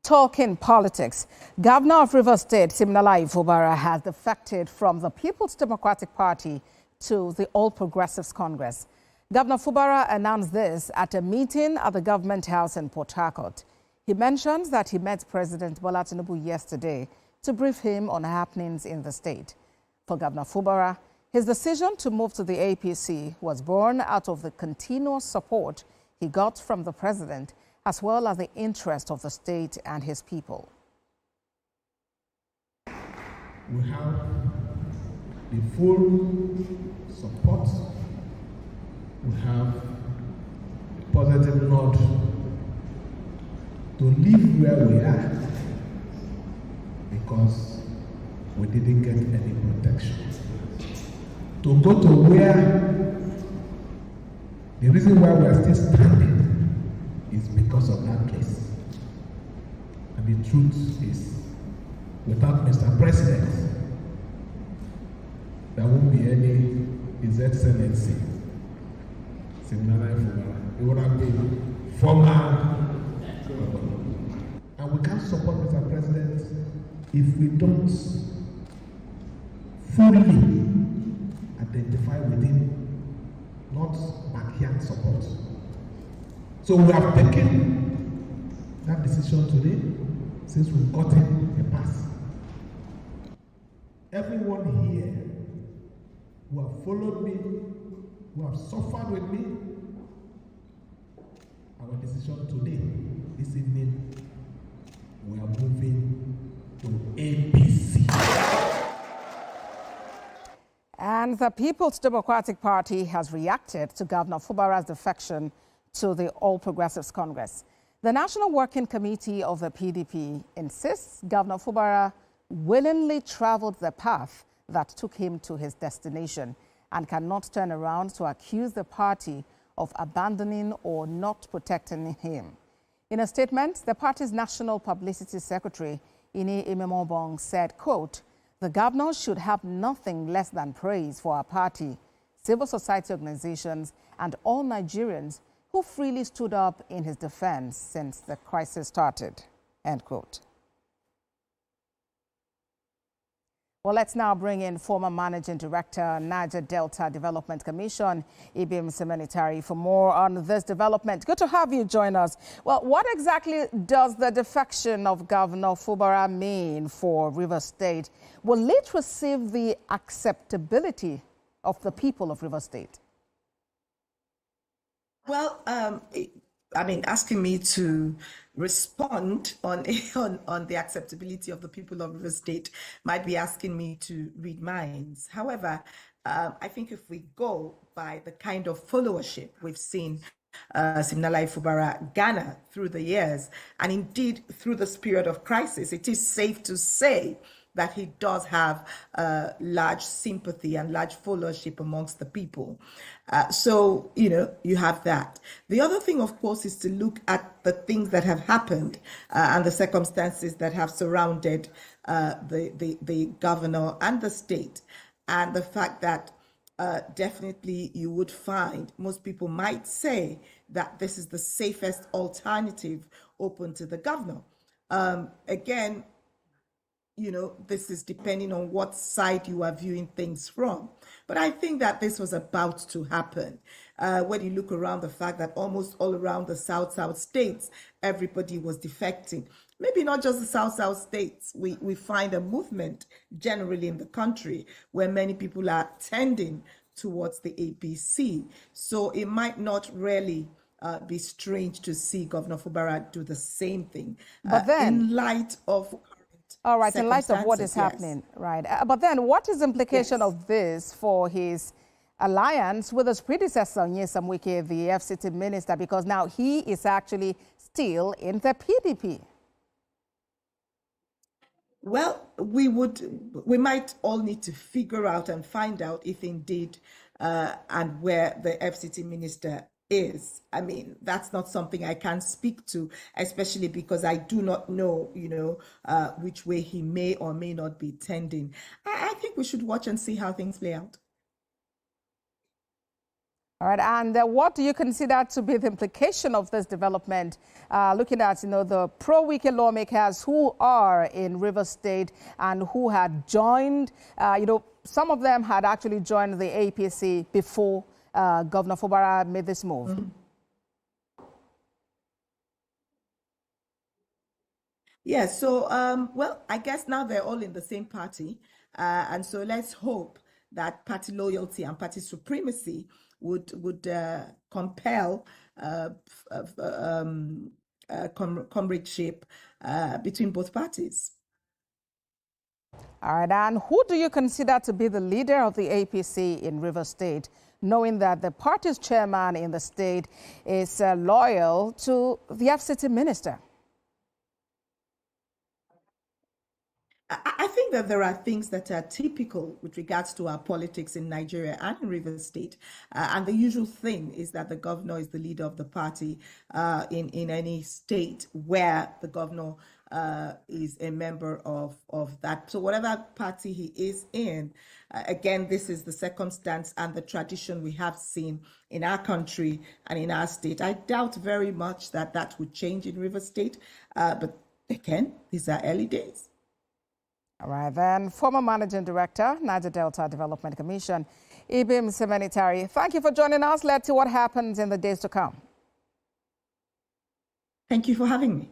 Talking politics, Governor of Rivers State, Siminalayi Fubara, has defected from the People's Democratic Party to the All Progressives Congress. Governor Fubara announced this at a meeting at the Government House in Port Harcourt. He mentions that he met President Bola Tinubu yesterday to brief him on happenings in the state. For Governor Fubara, his decision to move to the APC was born out of the continuous support he got from the president, as well as the interest of the state and his people. We have the full support. We have a positive nod to live where we are because we didn't get any protection. To go to where the reason why we are still standing is because of that case. And the truth is, without Mr. President, there won't be any His Excellency Siminalayi Fubara. It would have been former. And we can't support Mr. President if we don't fully identify with him, not backyard support. So we have taken that decision today since we've gotten a pass. Everyone here who have followed me, who have suffered with me, our decision today, this evening, we are moving to APC. And the People's Democratic Party has reacted to Governor Fubara's defection to the All Progressives Congress. The National Working Committee of the PDP insists Governor Fubara willingly traveled the path that took him to his destination and cannot turn around to accuse the party of abandoning or not protecting him. In a statement, the party's National Publicity Secretary, Ini Imemobong, said, quote, "The governor should have nothing less than praise for our party, civil society organizations, and all Nigerians who freely stood up in his defense since the crisis started," end quote. Well, let's now bring in former Managing Director, Niger Delta Development Commission, Ibim Semenitari, for more on this development. Good to have you join us. Well, what exactly does the defection of Governor Fubara mean for Rivers State? Will it receive the acceptability of the people of Rivers State? Well, asking me to respond on the acceptability of the people of Rivers State might be asking me to read minds. However, I think if we go by the kind of followership we've seen Siminalayi Fubara garner through the years, and indeed through this period of crisis, it is safe to say that he does have large sympathy and large followership amongst the people. So, you have that. The other thing, of course, is to look at the things that have happened and the circumstances that have surrounded the governor and the state, and the fact that definitely you would find most people might say that this is the safest alternative open to the governor. Again, this is depending on what side you are viewing things from. But I think that this was about to happen. When you look around the fact that almost all around the South states, everybody was defecting. Maybe not just the South states. We find a movement generally in the country where many people are tending towards the APC. So it might not really be strange to see Governor Fubara do the same thing. But then, in light of... All right, in light of what is happening, yes. Right. But then what is the implication of this for his alliance with his predecessor, Nyesom Wike, the FCT minister, because now he is actually still in the PDP? Well, we might all need to figure out and find out if indeed and where the FCT minister is. That's not something I can speak to, especially because I do not know, which way he may or may not be tending. I think we should watch and see how things play out. All right, and what do you consider to be the implication of this development? Looking at, the pro-Wike lawmakers who are in Rivers State and who had joined, some of them had actually joined the APC before Governor Fubara made this move. Mm-hmm. Yeah, so, well, I guess now they're all in the same party. And so let's hope that party loyalty and party supremacy would compel comradeship between both parties. All right, and who do you consider to be the leader of the APC in Rivers State, knowing that the party's chairman in the state is loyal to the FCT minister? I think that there are things that are typical with regards to our politics in Nigeria and in Rivers State. And the usual thing is that the governor is the leader of the party in any state where the governor is a member of that. So whatever party he is in, again, this is the circumstance and the tradition we have seen in our country and in our state. I doubt very much that that would change in Rivers State. But again, these are early days. All right, then, former Managing Director, Niger Delta Development Commission, Ibim Semenitari, thank you for joining us. Let's see what happens in the days to come. Thank you for having me.